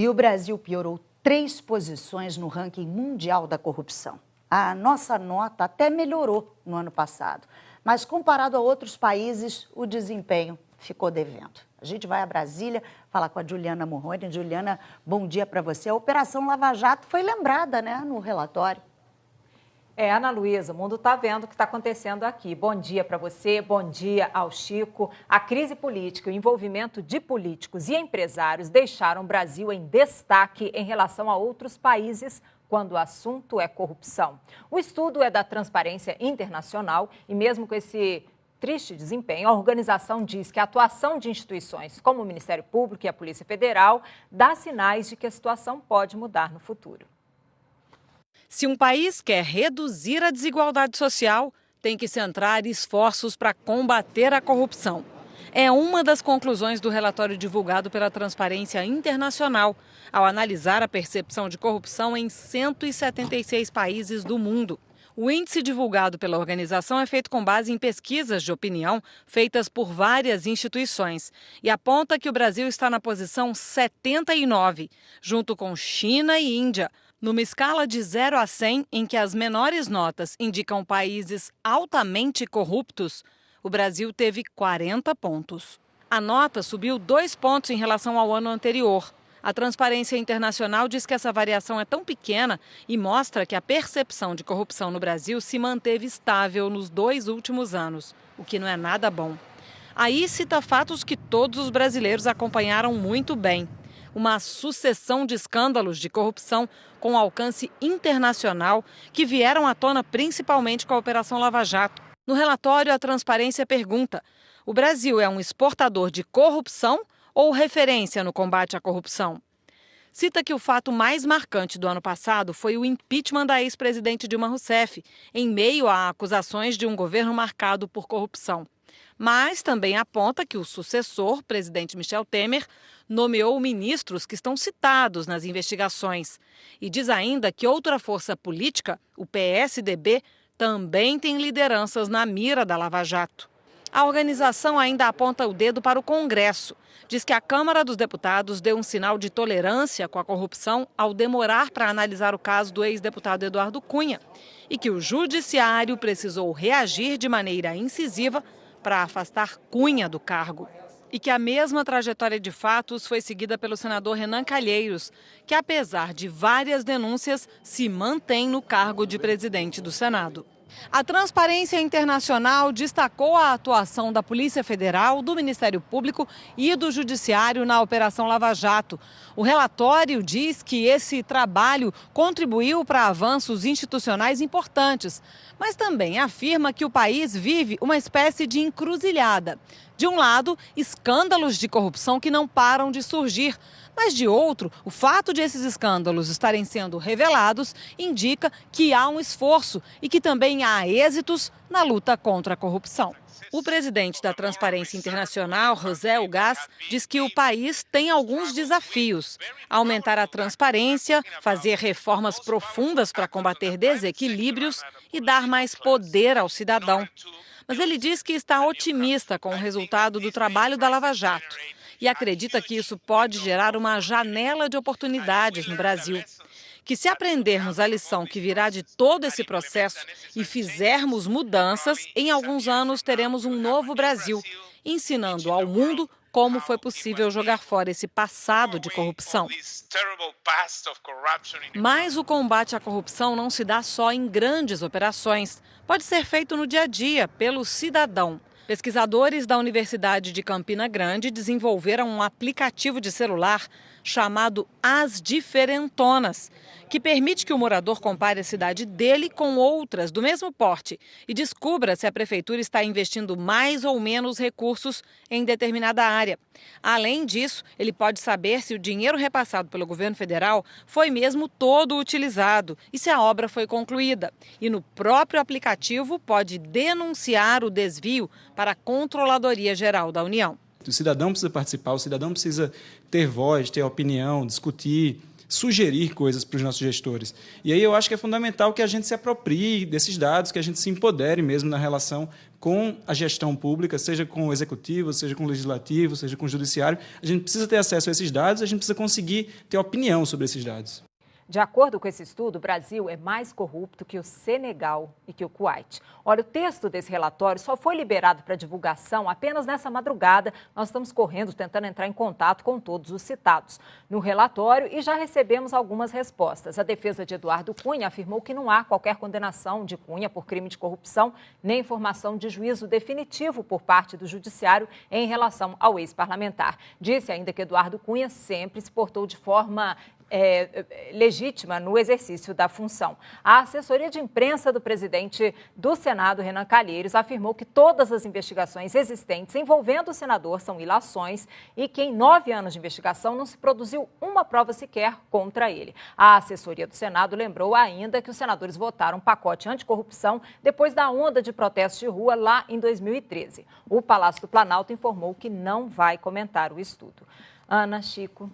E o Brasil piorou 3 posições no ranking mundial da corrupção. A nossa nota até melhorou no ano passado, mas comparado a outros países, o desempenho ficou devendo. A gente vai a Brasília falar com a Juliana Morrone. Juliana, bom dia para você. A Operação Lava Jato foi lembrada, né, no relatório. Ana Luísa, o mundo está vendo o que está acontecendo aqui. Bom dia para você, bom dia ao Chico. A crise política e o envolvimento de políticos e empresários deixaram o Brasil em destaque em relação a outros países quando o assunto é corrupção. O estudo é da Transparência Internacional e mesmo com esse triste desempenho, a organização diz que a atuação de instituições como o Ministério Público e a Polícia Federal dá sinais de que a situação pode mudar no futuro. Se um país quer reduzir a desigualdade social, tem que centrar esforços para combater a corrupção. É uma das conclusões do relatório divulgado pela Transparência Internacional, ao analisar a percepção de corrupção em 176 países do mundo. O índice divulgado pela organização é feito com base em pesquisas de opinião feitas por várias instituições e aponta que o Brasil está na posição 79, junto com China e Índia, numa escala de 0 a 100, em que as menores notas indicam países altamente corruptos, o Brasil teve 40 pontos. A nota subiu 2 pontos em relação ao ano anterior. A Transparência Internacional diz que essa variação é tão pequena e mostra que a percepção de corrupção no Brasil se manteve estável nos 2 últimos anos, o que não é nada bom. Aí cita fatos que todos os brasileiros acompanharam muito bem. Uma sucessão de escândalos de corrupção com alcance internacional que vieram à tona principalmente com a Operação Lava Jato. No relatório, a Transparência pergunta: o Brasil é um exportador de corrupção ou referência no combate à corrupção? Cita que o fato mais marcante do ano passado foi o impeachment da ex-presidente Dilma Rousseff, em meio a acusações de um governo marcado por corrupção. Mas também aponta que o sucessor, presidente Michel Temer, nomeou ministros que estão citados nas investigações. E diz ainda que outra força política, o PSDB, também tem lideranças na mira da Lava Jato. A organização ainda aponta o dedo para o Congresso. Diz que a Câmara dos Deputados deu um sinal de tolerância com a corrupção ao demorar para analisar o caso do ex-deputado Eduardo Cunha e que o Judiciário precisou reagir de maneira incisiva para afastar Cunha do cargo. E que a mesma trajetória de fatos foi seguida pelo senador Renan Calheiros, que apesar de várias denúncias, se mantém no cargo de presidente do Senado. A Transparência Internacional destacou a atuação da Polícia Federal, do Ministério Público e do Judiciário na Operação Lava Jato. O relatório diz que esse trabalho contribuiu para avanços institucionais importantes, mas também afirma que o país vive uma espécie de encruzilhada. De um lado, escândalos de corrupção que não param de surgir. Mas, de outro, o fato de esses escândalos estarem sendo revelados indica que há um esforço e que também há êxitos na luta contra a corrupção. O presidente da Transparência Internacional, José Ugaz, diz que o país tem alguns desafios: aumentar a transparência, fazer reformas profundas para combater desequilíbrios e dar mais poder ao cidadão. Mas ele diz que está otimista com o resultado do trabalho da Lava Jato e acredita que isso pode gerar uma janela de oportunidades no Brasil. Que se aprendermos a lição que virá de todo esse processo e fizermos mudanças, em alguns anos teremos um novo Brasil, ensinando ao mundo como foi possível jogar fora esse passado de corrupção. Mas o combate à corrupção não se dá só em grandes operações. Pode ser feito no dia a dia, pelo cidadão. Pesquisadores da Universidade de Campina Grande desenvolveram um aplicativo de celular chamado As Diferentonas, que permite que o morador compare a cidade dele com outras do mesmo porte e descubra se a prefeitura está investindo mais ou menos recursos em determinada área. Além disso, ele pode saber se o dinheiro repassado pelo governo federal foi mesmo todo utilizado e se a obra foi concluída. E no próprio aplicativo pode denunciar o desvio para a Controladoria Geral da União. O cidadão precisa participar, o cidadão precisa ter voz, ter opinião, discutir, sugerir coisas para os nossos gestores. E aí eu acho que é fundamental que a gente se aproprie desses dados, que a gente se empodere mesmo na relação com a gestão pública, seja com o executivo, seja com o legislativo, seja com o judiciário. A gente precisa ter acesso a esses dados, a gente precisa conseguir ter opinião sobre esses dados. De acordo com esse estudo, o Brasil é mais corrupto que o Senegal e que o Kuwait. Olha, o texto desse relatório só foi liberado para divulgação apenas nessa madrugada. Nós estamos correndo, tentando entrar em contato com todos os citados no relatório e já recebemos algumas respostas. A defesa de Eduardo Cunha afirmou que não há qualquer condenação de Cunha por crime de corrupção, nem informação de juízo definitivo por parte do judiciário em relação ao ex-parlamentar. Disse ainda que Eduardo Cunha sempre se portou de forma legítima no exercício da função. A assessoria de imprensa do presidente do Senado, Renan Calheiros, afirmou que todas as investigações existentes envolvendo o senador são ilações e que em 9 anos de investigação não se produziu uma prova sequer contra ele. A assessoria do Senado lembrou ainda que os senadores votaram um pacote anticorrupção depois da onda de protestos de rua lá em 2013. O Palácio do Planalto informou que não vai comentar o estudo. Ana, Chico.